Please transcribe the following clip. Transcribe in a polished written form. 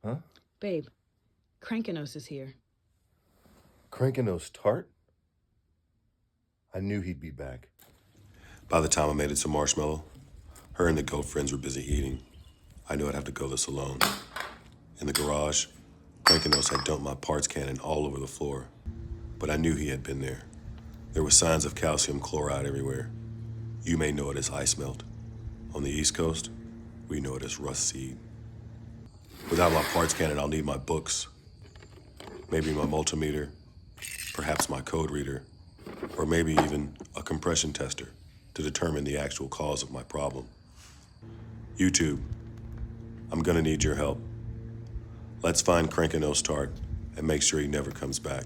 Huh? Babe, Crankanos is here. Crankanos Tart? I knew he'd be back. By the time I made it to Marshmallow, her and the goat friends were busy eating. I knew I'd have to go this alone. In the garage, Crankanos had dumped my parts cannon all over the floor, but I knew he had been there. There were signs of calcium chloride everywhere. You may know it as ice melt. On the East Coast, we know it as rust seed. Without my parts cannon, I'll need my books, maybe my multimeter, perhaps my code reader, or maybe even a compression tester to determine the actual cause of my problem. YouTube, I'm gonna need your help. Let's find Crankanos Tart and make sure he never comes back.